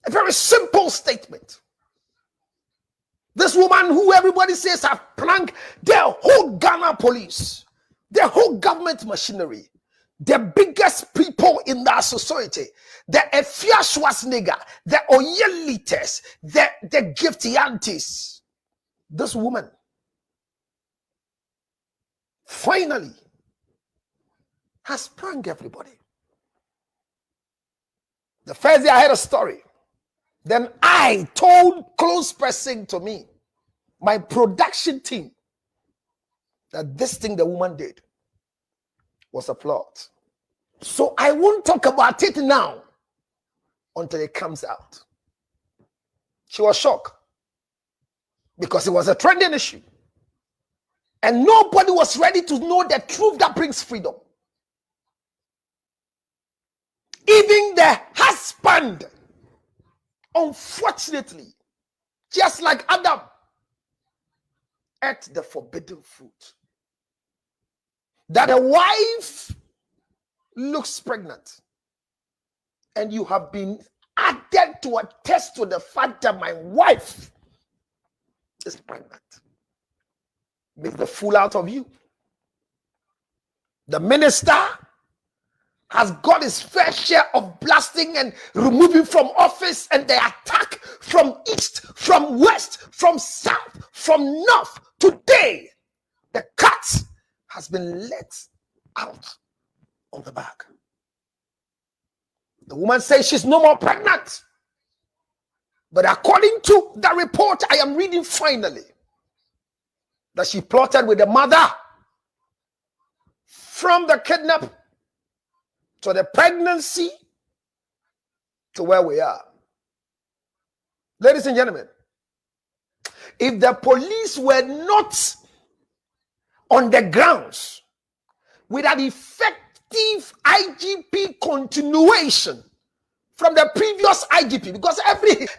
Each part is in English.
A very simple statement. This woman who everybody says have pranked the whole Ghana police, the whole government machinery, the biggest people in that society, the Efia Schwarzenegger, the Oyelites, the gifty aunties. This woman finally has pranked everybody. The first day I heard a story, then I told close person to me, my production team, that this thing the woman did was a plot. So I won't talk about it now until it comes out. She was shocked because it was a trending issue. And nobody was ready to know the truth that brings freedom. Even the husband, unfortunately, just like Adam, ate the forbidden fruit. That a wife looks pregnant and you have been added to attest to the fact that my wife is pregnant. Make the fool out of you. The minister has got his fair share of blasting and removing from office, and the attack from east, from west, from south, from north. Today, the cat has been let out of the bag. The woman says she's no more pregnant. But according to the report I am reading finally, that she plotted with the mother from the kidnap to the pregnancy to where we are. Ladies and gentlemen, if the police were not on the grounds with an effective IGP continuation from the previous IGP, because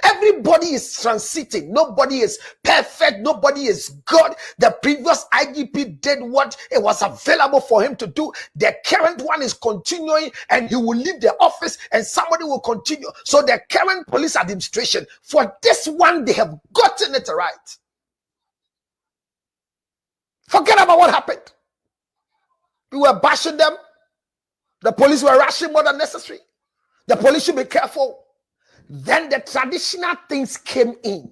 everybody is transiting, nobody is perfect, nobody is good. The previous IGP did what it was available for him to do. The current one is continuing, and he will leave the office and somebody will continue. So the current police administration, for this one, they have gotten it right. Forget about what happened. We were bashing them. The police were rushing more than necessary. The police should be careful. Then the traditional things came in.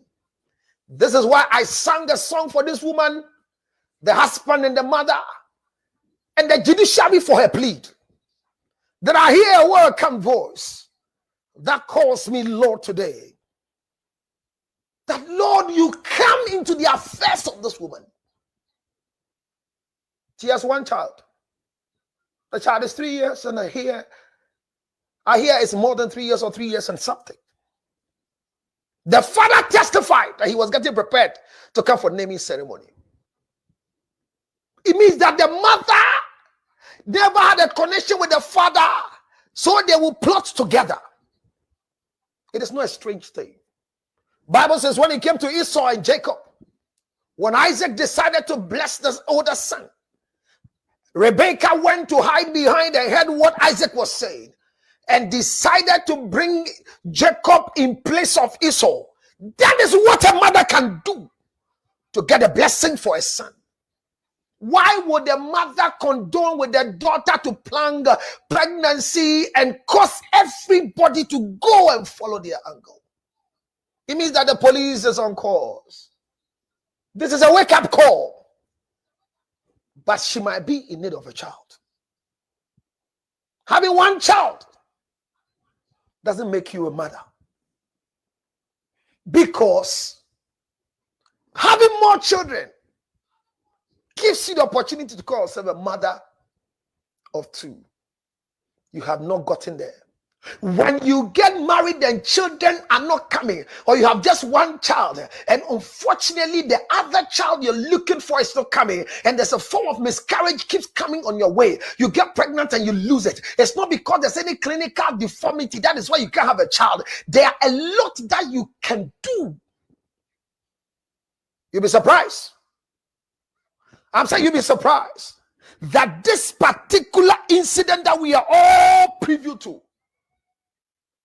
This is why I sang the song for this woman, the husband and the mother, and the judiciary for her plead. That I hear a welcome voice that calls me Lord today. That Lord, you come into the affairs of this woman. She has one child. The child is 3 years, and I hear it's more than 3 years or 3 years and something. The father testified that he was getting prepared to come for naming ceremony. It means that the mother never had a connection with the father, so they will plot together. It is not a strange thing. Bible says when it came to Esau and Jacob, when Isaac decided to bless the older son, Rebekah went to hide behind and heard what Isaac was saying and decided to bring Jacob in place of Esau. That is what a mother can do to get a blessing for a son. Why would the mother condone with the daughter to plan pregnancy and cause everybody to go and follow their angle? It means that the police is on course. This is a wake-up call. But she might be in need of a child. Having one child doesn't make you a mother. Because having more children gives you the opportunity to call yourself a mother of two. You have not gotten there. When you get married and children are not coming, or you have just one child, and unfortunately the other child you're looking for is not coming, and there's a form of miscarriage keeps coming on your way, you get pregnant and you lose it. It's not because there's any clinical deformity. That is why you can't have a child. There are a lot that you can do. You'll be surprised. I'm saying you'll be surprised that this particular incident that we are all privy to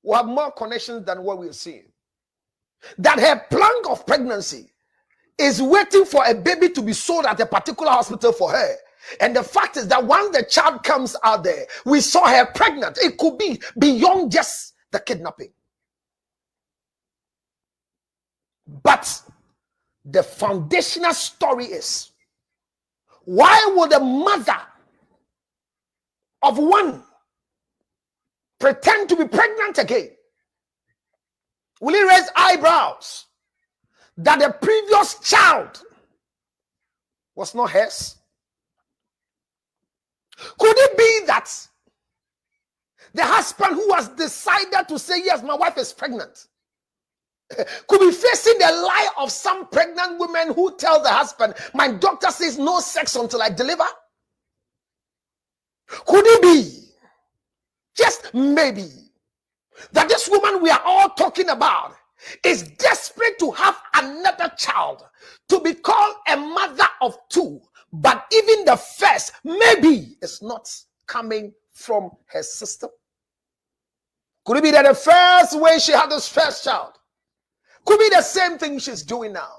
will have more connections than what we're seeing. That her plan of pregnancy is waiting for a baby to be sold at a particular hospital for her. And the fact is that once the child comes out there, we saw her pregnant. It could be beyond just the kidnapping. But the foundational story is, why would the mother of one pretend to be pregnant again? Will he raise eyebrows that the previous child was not hers? Could it be that the husband who has decided to say, yes, my wife is pregnant, could be facing the lie of some pregnant women who tell the husband, my doctor says no sex until I deliver? Could it be, just maybe, that this woman we are all talking about is desperate to have another child, to be called a mother of two, but even the first maybe is not coming from her sister? Could it be that the first way she had this first child could be the same thing she's doing now?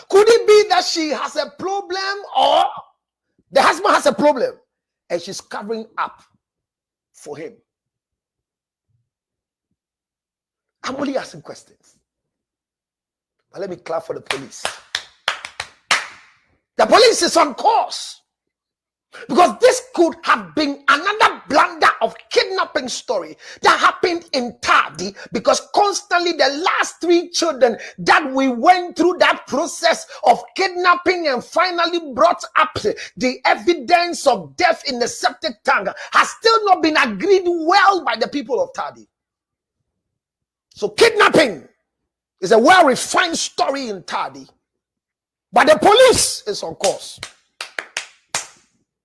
Could it be that she has a problem, or the husband has a problem and she's covering up for him? I'm only asking questions. But let me clap for the police. The police is on course, because this could have been another blunder of kidnapping story that happened in Tardy, because constantly the last 3 children that we went through that process of kidnapping and finally brought up the evidence of death in the septic tank has still not been agreed well by the people of Tardy. So kidnapping is a well-refined story in Tardy, but the police is on course.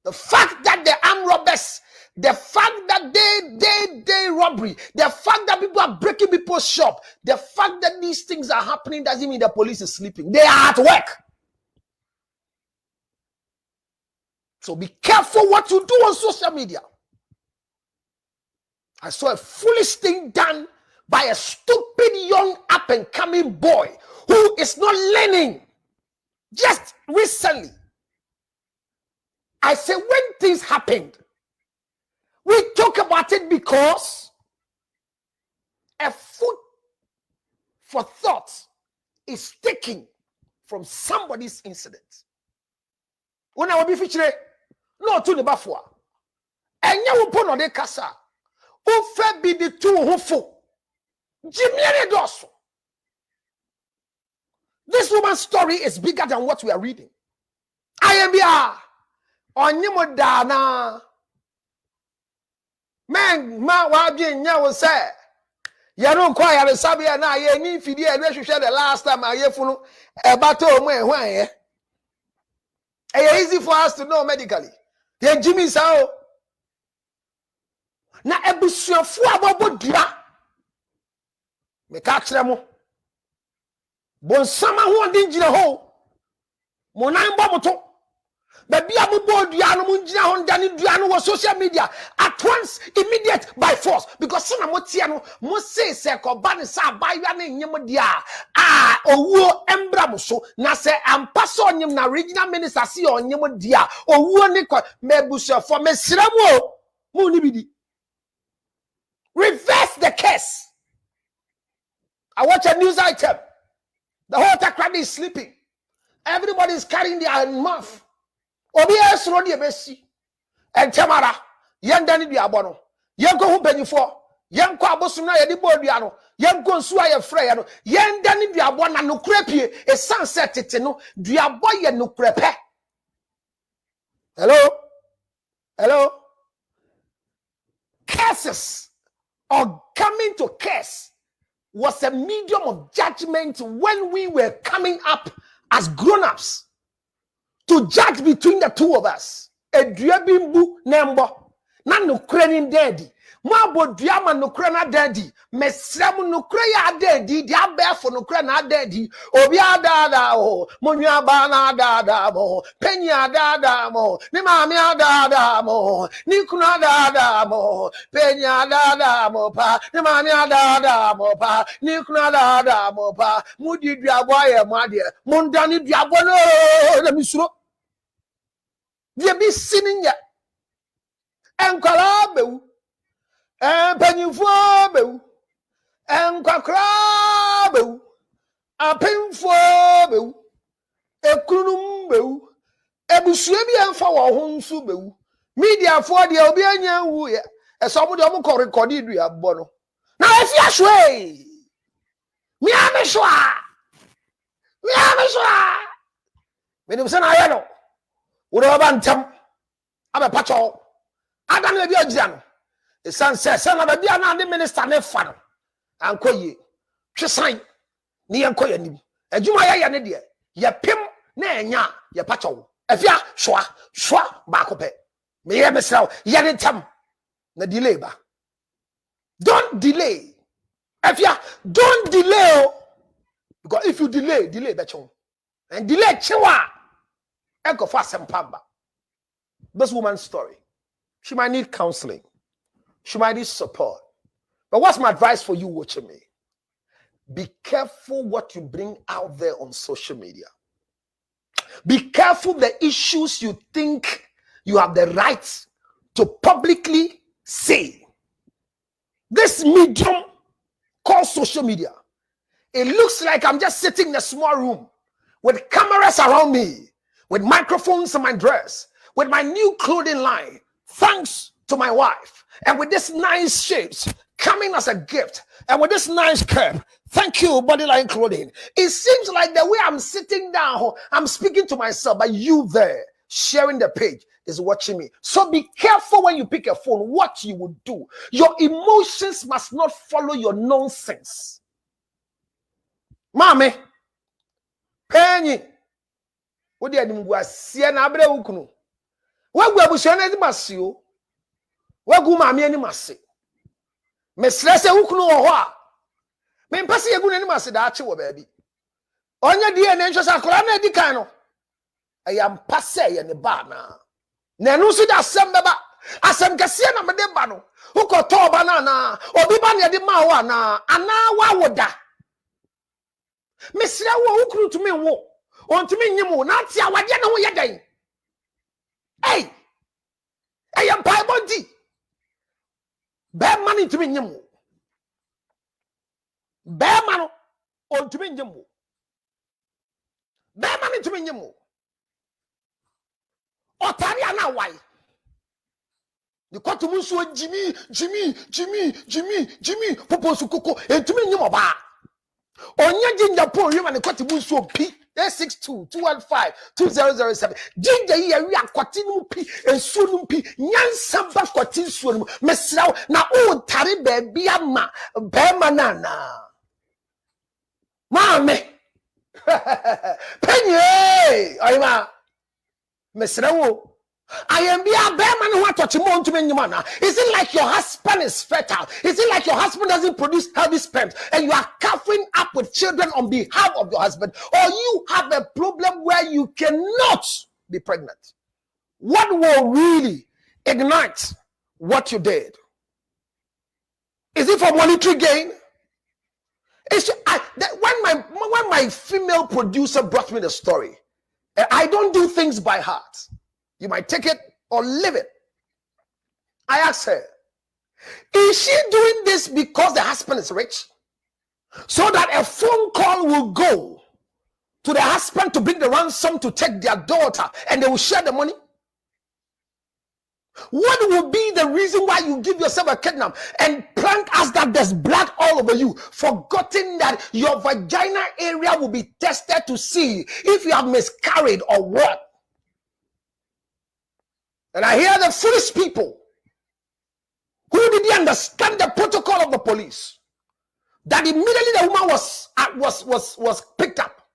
The fact that the armed robbers, the fact that they robbery, the fact that people are breaking people's shop, the fact that these things are happening doesn't mean the police is sleeping. They are at work. So be careful what you do on social media. I saw a foolish thing done by a stupid young up-and-coming boy who is not learning. Just recently, I say, when things happened, we talk about it because a food for thought is taken from somebody's incident. When I will be featured, no to the bafua, and you will put on the casa, who fed be the two who fought. Jimmy Dosso. This woman's story is bigger than what we are reading. I am here. On Dana. Man, ma wabin ya was say. You don't quite a sabia na ye ni fidi and we share the last time I funu a battle when easy for us to know medically. Then Jimmy sao. Na ebusuafo abobodua. Me catch them. Bon sama who dinjina ho. Monan bomoto. Baby amubo duano munjina hon dani duano was social media at once, immediate, by force, because son motiano must say sekobani sa bayane nyemodia owo embramuso na se ampaso nyem na regional minister si on nyemodia owo ne ko mebuso for mesramo mu ni bidi. Reverse the case. I watch a news item. The whole crowd is sleeping. Everybody is carrying their mouth. Obi esro de besi. And Tamara, yan dani bi abono. Yan ko hu banyifo. Yan ko abosom na ye di bodua no. Yan ko nsu aye frɛ no. Yan dani bi abona no kurapie e sunset tete no. Duabo ye no kurepe. Hello? Hello? Curses or coming to curse was a medium of judgment when we were coming up as grown-ups to judge between the two of us. A driabimbu nembo, nano craning daddy. Mabo Diama no crana daddy, Messram no crea daddy, Diabe for no crana daddy, Obia dada mo, Munya bana dada mo, Penya dada mo, Nimamia dada mo, Nikuna dada mo, Penya dada mo pa, Nimamia dada mo pa, Nikuna dada mo pa, Mudi Diaboya Madia, Mundani Diabono, let me slow. There be sinning yet. Enkalabe, Pennyfobe, Enkakrabe, a pinfobe, a crumbe, a bushebian for a home sube, media for the Obianian woo, as some of them call recorded we have bono. Now, if you sway, me am a shwa, me am a shwa. When you say, I know, would have bantam, I'm a patrol. I don't know if you're the son says, son of a dear minister, ne fan. And call ye, Chesign, near Koyanim. A Jumaya Yanidia, ya pim, ne ya, ya patrol. If ya, shwa, bacope. Me hear myself, Yanitam, the delay ba. Don't delay. If ya, don't delay. Because if you delay, betchon. And delay, chewa. Echo fast and pamba. This woman's story. She might need counseling. She might need support. But what's my advice for you watching me? Be careful what you bring out there on social media. Be careful the issues you think you have the right to publicly say. This medium called social media, it looks like I'm just sitting in a small room with cameras around me, with microphones on my dress, with my new clothing line, thanks to my wife, and with this nice shapes coming as a gift, and with this nice cap, thank you, Bodyline Clothing. It seems like the way I'm sitting down, I'm speaking to myself, but you there sharing the page is watching me. So be careful when you pick a phone what you would do. Your emotions must not follow your nonsense. Mommy, Penny, what did you do? Siena Abre Ukunu. What will be Masio? What go mammy any massy? Miss Lessa Ukunu or what? Men passing a good animal said, baby. On your dear natures are Colana Dicano. I am passe in the bar now. Nenusi da Sembaba, Asam Cassiana Madebano, who got to banana, or Bibania de Mawana, and now Wawoda. Miss Lawa Ukru to me, on to me, you not see what you know you're doing. Hey, I am Bible. Bear money to me, you. Bear money on to me, you. Bear money to me, you. Otariana, why? You got to move so Jimmy, Poposu Coco, and to me, you are. On your ginger poor, you and the cut to move so P. 622152007. Ginger here we are cutting P and soon P. Yan Samba cutting soon. Meslau na o tari baby ama bemanana. Mame. Penny, Ima. Meslau. I am be a bear man who touch him on to many man. Is it like your husband is fertile? Is it like your husband doesn't produce healthy sperm and you are covering up with children on behalf of your husband? Or you have a problem where you cannot be pregnant? What will really ignite what you did? Is it for monetary gain? When my female producer brought me the story, I don't do things by heart. You might take it or leave it. I asked her, is she doing this because the husband is rich? So that a phone call will go to the husband to bring the ransom to take their daughter and they will share the money? What will be the reason why you give yourself a kidnap and prank us that there's blood all over you, forgetting that your vagina area will be tested to see if you have miscarried or what? And I hear the foolish people who didn't understand the protocol of the police, that immediately the woman was picked up.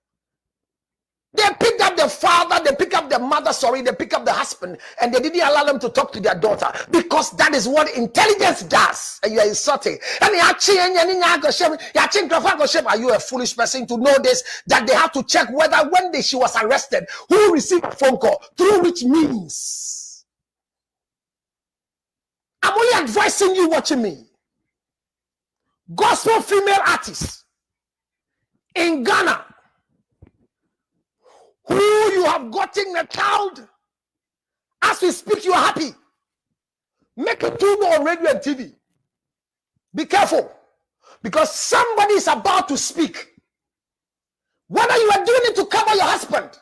They picked up the father, they picked up the mother, they picked up the husband, and they didn't allow them to talk to their daughter, because that is what intelligence does. And you are insulting. And are you a foolish person to know this? That they have to check whether when she was arrested, who received a phone call, through which means. I'm only advising you watching me. Gospel female artists in Ghana, who you have gotten a child, as we speak, you are happy. Make it tune on radio and TV. Be careful, because somebody is about to speak. Whether you are doing it to cover your husband,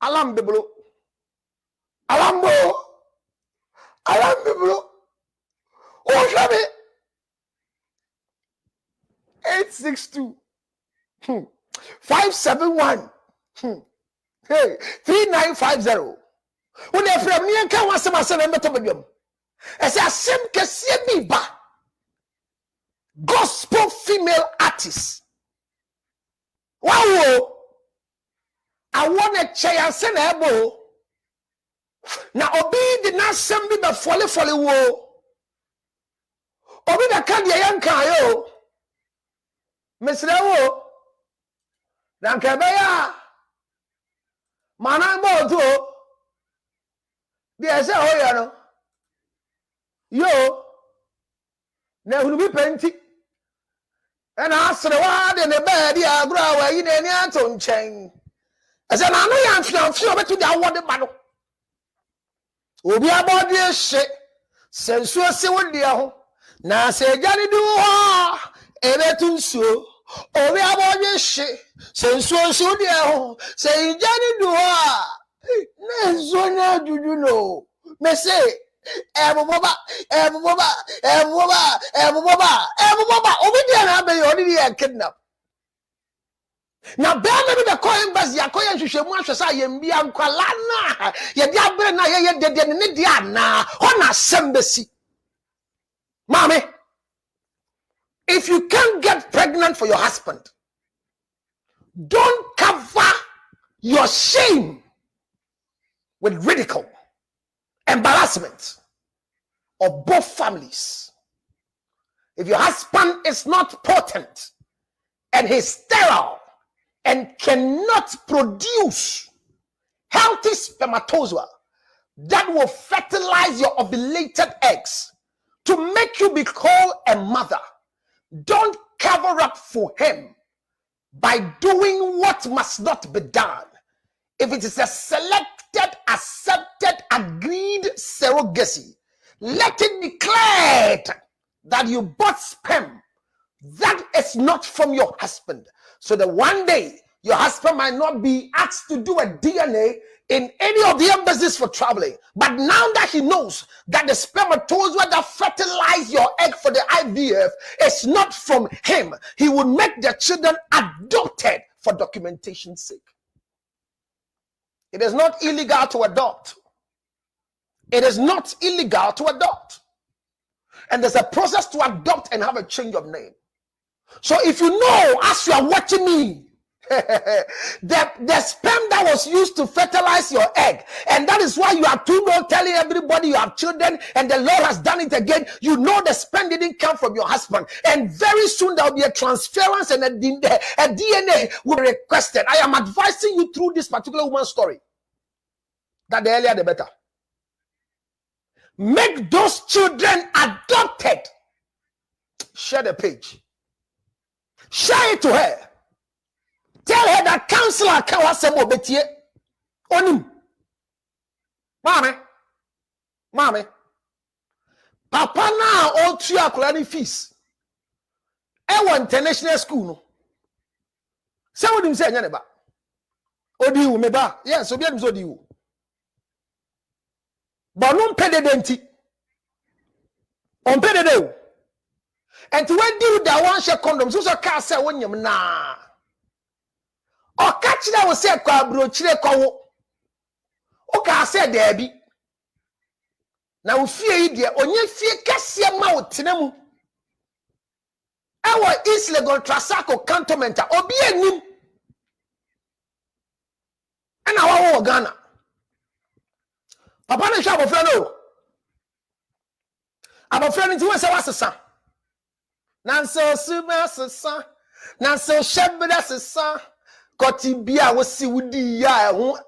alarm biblo, alarm bro, alarm biblo. Oh, show me 862 571 hey 3950. When they from me and can want some asen embeto bedwam. Ese asem kese bi ba. Gospel female artist. Wow. I want a chair and send ebo. Na obi di na asem bi be fole wo. Obi da kan ye yanka yo. Mesre wo. Na nke be ya. Mana mo do. They say, oh, yo, now who be plenty, and I said, what in the bed, yeah, grow in any anton chain. As an I know I'm sure to the award battle. Will be about this shit, since you see what dear. Now say, Johnny do everything so. Oh, we are about this shit, since you so dear. Say, Johnny do so now do you know? Me say, Boba. Obedience have been already kidnapped. Now, bear me the coin bas ya coin to shame one say yembi ankwalana. Ye dia bre na ye de ne dia na. Ona sembesi. Mommy, if you can't get pregnant for your husband, don't cover your shame with ridicule, embarrassment of both families. If your husband is not potent and he's sterile and cannot produce healthy spermatozoa that will fertilize your ovulated eggs to make you be called a mother, don't cover up for him by doing what must not be done. If it is a selected, accepted, agreed surrogacy, let it be declared that you bought sperm that is not from your husband, so that one day your husband might not be asked to do a DNA in any of the embassies for traveling. But now that he knows that the spermatozoa that fertilize your egg for the IVF is not from him, he will make the children adopted for documentation's sake. It is not illegal to adopt. It is not illegal to adopt. And there's a process to adopt and have a change of name. So if you know, as you are watching me, the sperm that was used to fertilize your egg, and that is why you are too long telling everybody you have children and the Lord has done it again. You know the sperm didn't come from your husband, and very soon there will be a transference and a DNA will be requested. I am advising you through this particular woman's story that the earlier the better. Make those children adopted. Share the page. Share it to her. Tell her that counselor can was some betie on him. Mommy. Papa now all 3 akulani fees. E international school no. Say what him say nya ne ba. Odi wu me ba. Yes, obi am so odi wu. But no pay the denti. On pay the do. And to when do that one share condoms, so can say when you na. Or catch that will say kwa bro chire kwa wo. O ka say there be. Na wo fie ide onye fie kase ma wo tenemu. Ewo East Legon Trasaco cantonment obi anim. wo Ghana. Papa no hwa abofra no. Abofra no ti we se wasesa. Nanso suma sesa. Nanso shebra sesa. Koti bia wo si wudi ya ho.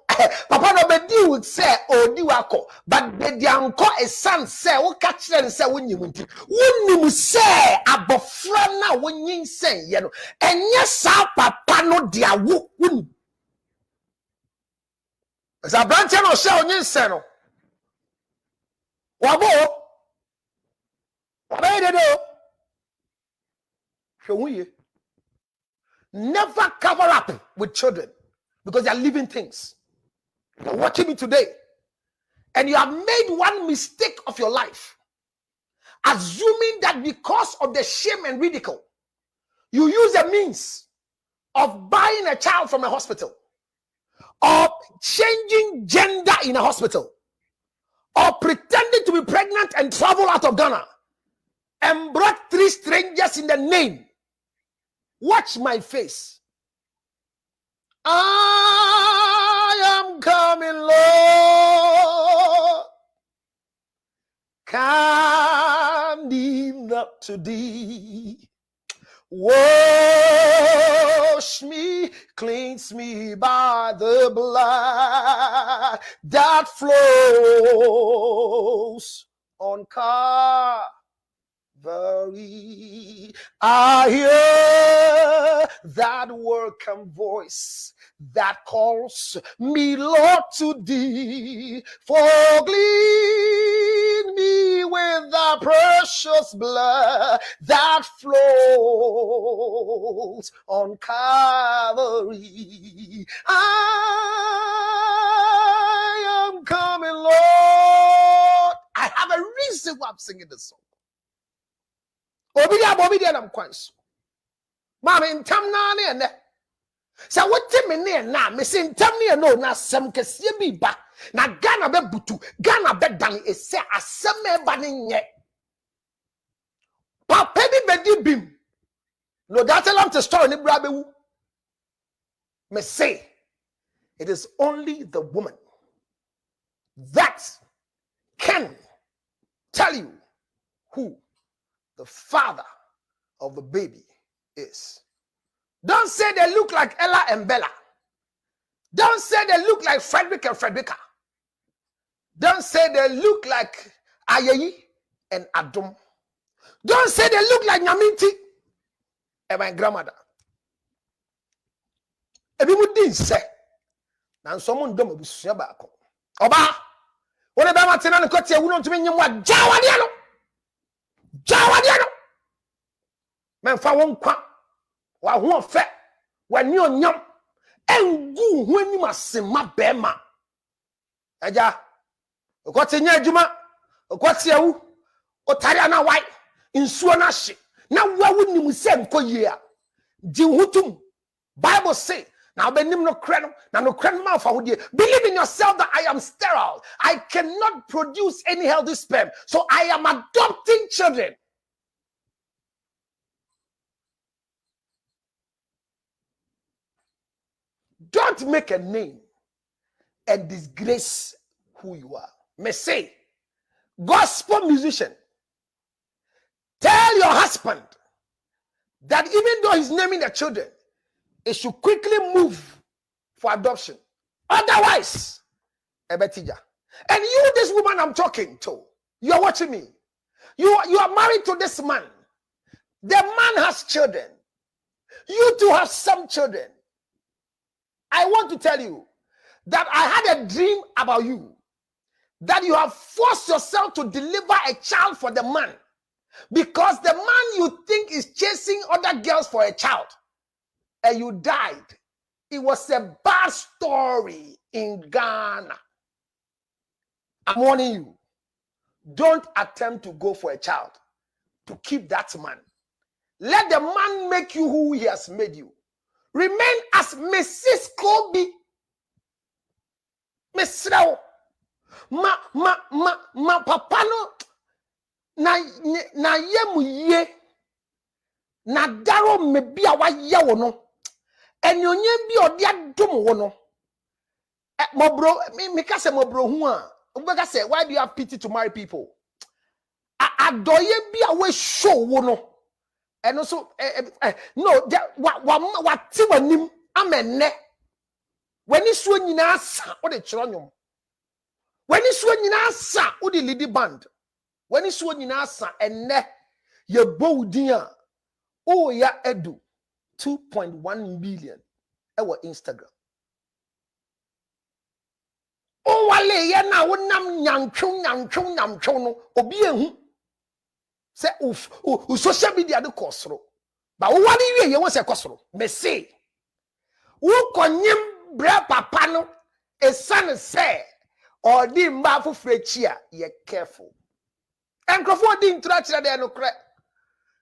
Papa no be di with say odi wako, but the anko a son say wo ka kire say wonyim nti. Wonnim say abofra na wonyin say ye no. Enye sa papa no dia wo won. Asa branche no say onyin say no. Wabo. Wabo de do. Hwe never cover up with children because they are living things. You're watching me today, and you have made one mistake of your life, assuming that because of the shame and ridicule, you use a means of buying a child from a hospital, or changing gender in a hospital, or pretending to be pregnant and travel out of Ghana, and brought 3 strangers in the name. Watch my face. I am coming, Lord. Coming up to thee. Wash me, cleanse me by the blood that flows on Calvary. I hear that welcome voice that calls me, Lord, to thee. For clean me with the precious blood that flows on Calvary. I am coming, Lord. I have a reason why I'm singing this song. Obidia nam kwanso. Mama ntam na ne ene. Sa wote me ne na me se ntam ne no na asem kese bi ba. Na Ghana be butu, Ghana be dan ese asem e ba ne nye. Papa bi be di bim. No that tell am to story ne bra be wu. Me say it is only the woman that can tell you who the father of the baby is. Don't say they look like Ella and Bella. Don't say they look like Frederick and Frederica. Don't say they look like Ayayi and Adom. Don't say they look like Nyaminti and my grandmother. Everyone didn't say. Now someone don't be sure about Oba. When about Martin and Cotia, we don't mean you what Jawadiano. Jawadiano. Men fa won kwa wa ho fe wa ni onyam engu ho ani masema bema aja okwati nya adwuma okwati awu otare na wai nsuo na hye na wa wonim se nkoyie a di hutum. Bible say now benim no kre no na no kre ma fa hodie. Believe in yourself that I am sterile. I cannot produce any healthy sperm, so I am adopting children. Don't make a name and disgrace who you are. May say, gospel musician, tell your husband that even though he's naming the children, it should quickly move for adoption. Otherwise, ebetija. And you, this woman I'm talking to, you are watching me. You are married to this man. The man has children. You too have some children. I want to tell you that I had a dream about you, that you have forced yourself to deliver a child for the man because the man you think is chasing other girls for a child, and you died. It was a bad story in Ghana. I'm warning you, don't attempt to go for a child to keep that man. Let the man make you who he has made you. Remain as Mrs. Kobe. Miss Rao. Ma papa no na yemu ye na daro mebi a wa ye wo no. Enyonye bi odi adom wo no. My bro, me can say my bro who say, why do you have pity to marry people? I do you be away show no. And also no, what tiwanim amene. When you so nyina sa o de chronwom. When you so nyina sa o de lead band. When you so nyina sa enne ye bowdin a o ya edu 2.1 million ewo Instagram. O wale ye na wonam nyantwo no obi ehu se o social media de kosoro ba wo wale wie ye won se kosoro me say wo konyim bra papa no esan se odi mba fofrechi a ye careful enkrofo di ntura de no kre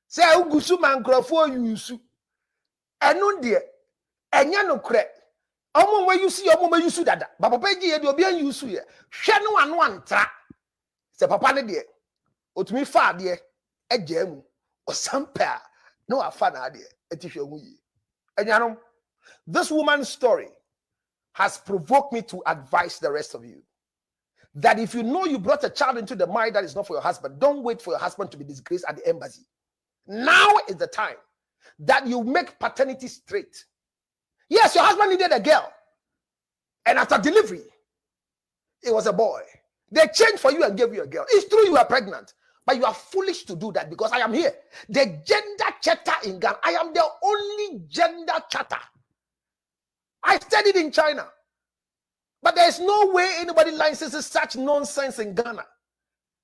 se ugusu man nkrofo yusu enu de enya no kre omo we yusu dada ba papa gi ye de obi an yusu ye hwe no ano antra se papa ne de otumi fa de agya mu osampa no afa na de etihwe hu yi enyanom. This woman's story has provoked me to advise the rest of you that if you know you brought a child into the marriage that is not for your husband, don't wait for your husband to be disgraced at the embassy. Now is the time that you make paternity straight. Yes, your husband needed a girl, and after delivery, it was a boy. They changed for you and gave you a girl. It's true you are pregnant, but you are foolish to do that because I am here. The gender chatter in Ghana, I am the only gender chatter. I studied in China, but there is no way anybody licenses such nonsense in Ghana.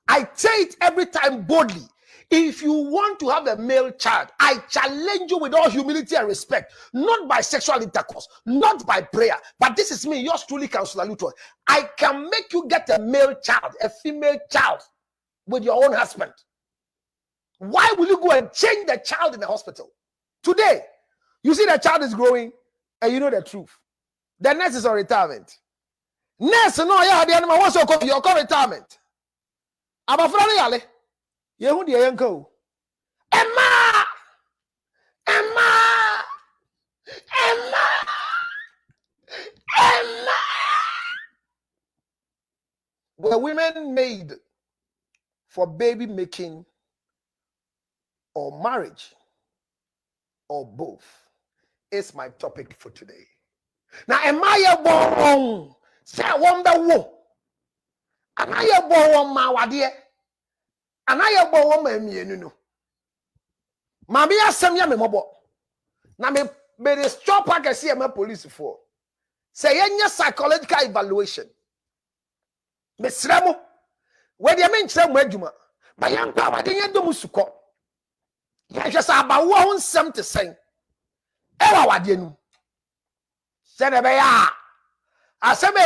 I say it every time boldly. If you want to have a male child, I challenge you with all humility and respect, not by sexual intercourse, not by prayer, but this is me, yours truly, Counselor Luto. I can make you get a male child, a female child with your own husband. Why will you go and change the child in the hospital? Today, you see the child is growing, and you know the truth. The nurse is on retirement. Nurse, no, yeah, the animal wants to go your retirement. I'm a friend, Yale. You the uncle. Emma! Were women made for baby making or marriage or both? Is my topic for today. Now, am I a born? Say, wonder wo. Am I a born ma wadie? Am I a born ma mienu? Mami asem ya me mobo. Na me be stop pack see me police for. Say yenye psychological evaluation. Me sremo. We de me nkyere mo adwuma. Ba yanka wade ye dom suko. Ya hwesa abawo ho nsem te sen. Ewa wade nu. Sene be ya. Asem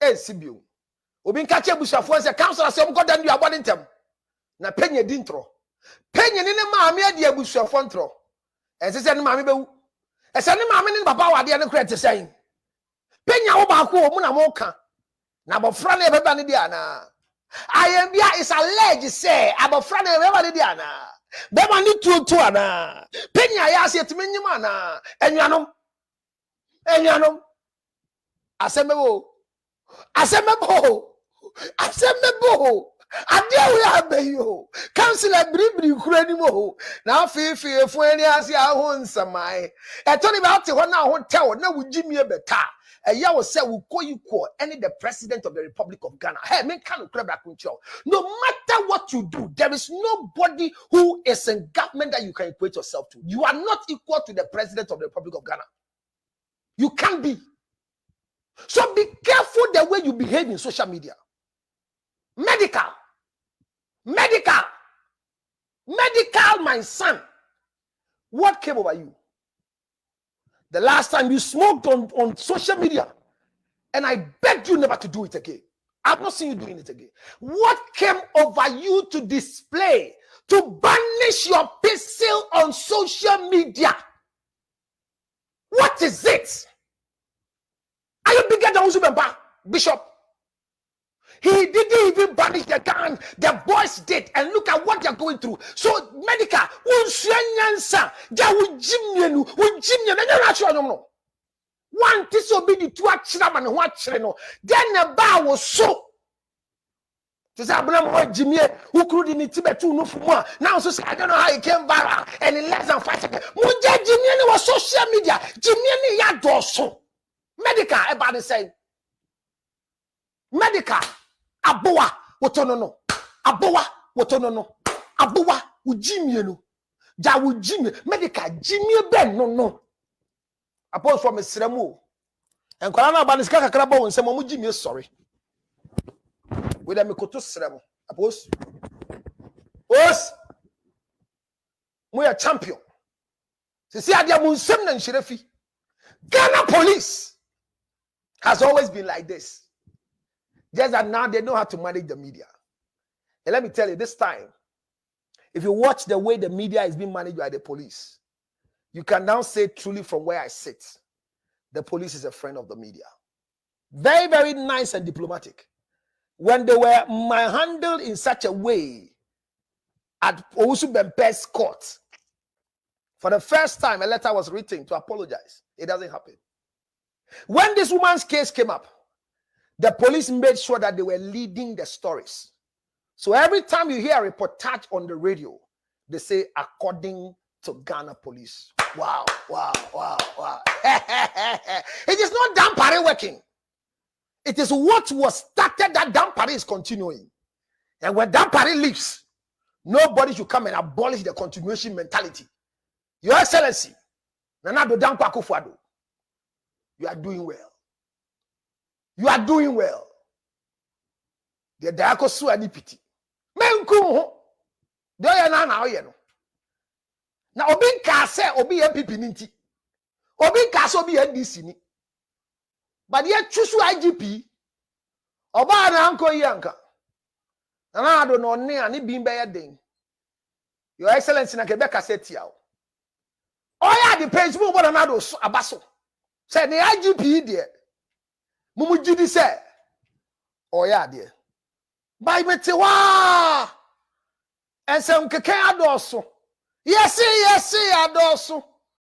esi bio. Obi nka che busuafo se council asem ko dan du abode ntem. Na penye di ntro. Penye ni ne maame ade abusuafo ntro. Ese ne maame bewu. Ese ne maame ne papa wade ne kra te sen. Penya wo ba ko mu na mo ka. Na abofra na ebeba ne dia na. Ayembia is alleged say abofra na ebeba ne dia na. Bema ni tuotu ana. Penya ya se etmenyim ana. Enuanom. Asemebo. Adia we abeyo. Councilor bribri kura ni mo. Na afifi efu ani ase aho nsamai. Eto ni ba te ho na ho tewo na wugimi ebeta. Eya wo say wo koyiko any the president of the Republic of Ghana. Hey, men can no matter what you do, there is nobody who is in government that you can equate yourself to. You are not equal to the president of the Republic of Ghana. You can't be. So be careful the way you behave in social media. Medical, my son. What came over you? The last time you smoked on social media, and I begged you never to do it again. I've not seen you doing it again. What came over you to display, to banish your pixel on social media? What is it? Are you bigger than Uzubemba, Bishop? He didn't even banish the gun. The boys did. And look at what they're going through. So, medical, One disobedient to a chiraman and what chino. Then a bar was so. To say, I'm Jimmy, who couldn't need to be too no for more. Now, so I don't know how he came viral and in less than 5 seconds. Muja Jimmy was social media. Jimmy Yadoso. Medical, everybody say. Medical. Aboa, what no. Aboa, what no. Aboa, with Jimmy, no. Ja with Jimmy. Medical, Jimmy Ben, no. Upon from a Sremo. And Kwana Baniska Crabo and some Jimmy is sorry. With a Mikoto Sremo. Appose. Os. We are champion. See, I am Munsem and Sherifi. Ghana police has always been like this. Just that now they know how to manage the media. And let me tell you, this time, if you watch the way the media is being managed by the police, you can now say truly from where I sit, the police is a friend of the media. Very, very nice and diplomatic. When they were handled in such a way at Owusu Bempe's court, for the first time, a letter was written to apologize. It doesn't happen. When this woman's case came up, the police made sure that they were leading the stories. So every time you hear a reportage on the radio, they say, according to Ghana police. Wow, wow, wow, wow. It is not Dampare working. It is what was started that Dampare is continuing. And when Dampare leaves, nobody should come and abolish the continuation mentality. Your Excellency, Nanado Dampako Fuado, you are doing well. You are doing well. The Diako Suanipiti. Menku, do you know? Now, Obin Kase, Obi MPP Ninti. Obin Kase, Obi NDC. But yet, choose IGP. Oba na Uncle Yanka. And I don't know, ni being by a ding. Your Excellency, na Quebec said, Tiao. Oh, yeah, the page move on another abaso. Say the IGP dear. Mumu Judy say. Oh, yeah, dear. By Metewa. And some Kaka Adoso. Yes, adoso.